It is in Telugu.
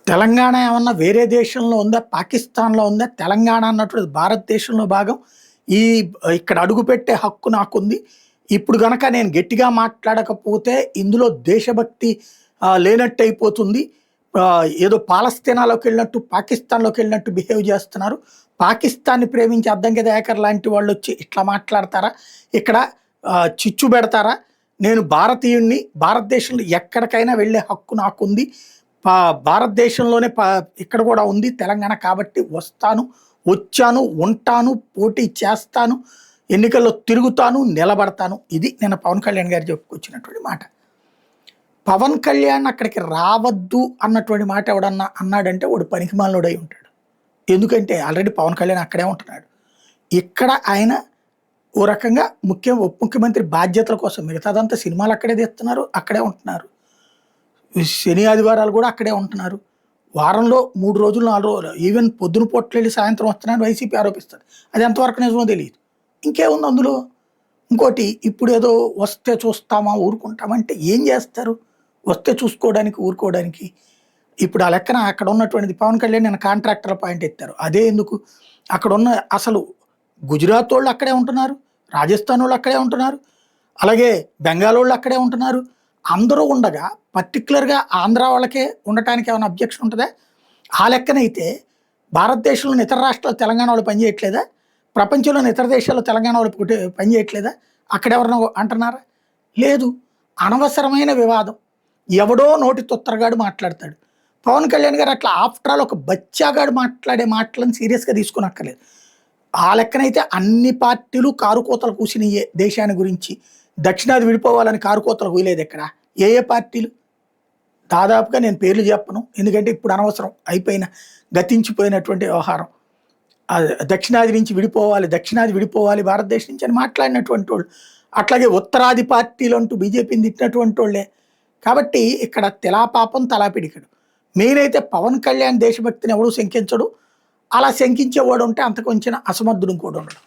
తెలంగాణ ఏమన్నా వేరే దేశంలో ఉందా? పాకిస్తాన్‌లో ఉందా? తెలంగాణ అన్నటువంటిది భారతదేశంలో భాగం. ఈ ఇక్కడ అడుగుపెట్టే హక్కు నాకుంది. ఇప్పుడు గనక నేను గట్టిగా మాట్లాడకపోతే ఇందులో దేశభక్తి లేనట్టయిపోతుంది. ఏదో పాలస్తీనాలోకెళ్ళినట్టు, పాకిస్తాన్‌లోకెళ్ళినట్టు బిహేవ్ చేస్తున్నారు. పాకిస్తాన్‌ని ప్రేమించే అద్దంకి దయాకర్ లాంటి వాళ్ళొచ్చి ఇట్లా మాట్లాడతారా? ఇక్కడ చిచ్చు పెడతారా? నేను భారతీయుడిని. భారతదేశంలో ఎక్కడికైనా వెళ్ళే హక్కు నాకుంది. పా భారతదేశంలోనే ఇక్కడ కూడా ఉంది తెలంగాణ. కాబట్టి వస్తాను, వచ్చాను, ఉంటాను, పోటీ చేస్తాను, ఎన్నికల్లో తిరుగుతాను, నిలబడతాను. ఇది నిన్న పవన్ కళ్యాణ్ గారు చెప్పుకొచ్చినటువంటి మాట. పవన్ కళ్యాణ్ అక్కడికి రావద్దు అన్నటువంటి మాట ఎవడన్నా అన్నాడంటే వాడు పనికిమాలినోడై ఉంటాడు. ఎందుకంటే ఆల్రెడీ పవన్ కళ్యాణ్ అక్కడే ఉంటున్నాడు. ఇక్కడ ఆయన ఓ రకంగా ఉప ముఖ్యమంత్రి బాధ్యతల కోసం, మిగతాదంతా సినిమాలు అక్కడే తీస్తున్నారు, అక్కడే ఉంటున్నారు. శని ఆదివారాలు కూడా అక్కడే ఉంటున్నారు. వారంలో 3 రోజులు 4 రోజులు ఈవెన్ పొద్దున పూటలు వెళ్ళి సాయంత్రం వస్తున్నారని వైసీపీ ఆరోపిస్తుంది. అది ఎంతవరకు నిజమో తెలియదు. ఇంకేముంది అందులో? ఇంకోటి, ఇప్పుడు ఏదో వస్తే చూస్తామా ఊరుకుంటామంటే ఏం చేస్తారు? వస్తే చూసుకోవడానికి, ఊరుకోవడానికి. ఇప్పుడు ఆ లెక్కన అక్కడ ఉన్నటువంటిది పవన్ కళ్యాణ్ నేను కాంట్రాక్టర్ల పాయింట్ ఎత్తారు. అదే ఎందుకు? అక్కడ ఉన్న అసలు గుజరాత్ వాళ్ళు అక్కడే ఉంటున్నారు, రాజస్థాన్ వాళ్ళు అక్కడే ఉంటున్నారు, అలాగే బెంగాల్ వాళ్ళు అక్కడే ఉంటున్నారు. అందరూ ఉండగా పర్టికులర్గా ఆంధ్ర వాళ్ళకే ఉండటానికి ఏమైనా అబ్జెక్షన్ ఉంటుందా? ఆ లెక్కనైతే భారతదేశంలోని ఇతర రాష్ట్రాలు తెలంగాణ వాళ్ళు పనిచేయట్లేదా? ప్రపంచంలోని ఇతర దేశాల్లో తెలంగాణ వాళ్ళు పనిచేయట్లేదా? అక్కడెవరన్నా అంటున్నారా? లేదు. అనవసరమైన వివాదం. ఎవడో నోటి తొత్తరగాడు మాట్లాడతాడు. పవన్ కళ్యాణ్ గారు అట్లా ఆఫ్టర్ ఆల్ ఒక బచ్చాగాడు మాట్లాడే మాటలను సీరియస్గా తీసుకోనక్కర్లేదు. ఆ లెక్కనైతే అన్ని పార్టీలు కారుకోతలు కూసినయే దేశాన్ని గురించి. దక్షిణాది విడిపోవాలని కారుకోతలు కూయలేదు ఎక్కడ. ఏ పార్టీలు? దాదాపుగా నేను పేర్లు చెప్పను, ఎందుకంటే ఇప్పుడు అనవసరం. గతించిపోయినటువంటి వ్యవహారం. దక్షిణాది నుంచి విడిపోవాలి, దక్షిణాది విడిపోవాలి భారతదేశం నుంచి అని మాట్లాడినటువంటి వాళ్ళు. అట్లాగే ఉత్తరాది పార్టీలు అంటూ బీజేపీని తిట్టినటువంటి వాళ్ళే. కాబట్టి ఇక్కడ తెలాపాపం తలాపిడికడు. మెయిన్ అయితే పవన్ కళ్యాణ్ దేశభక్తిని ఎవడూ శంకించడు. అలా శంకించేవాడు ఉంటే అంతకు మించిన అసమర్థుడు కూడా ఉండడు.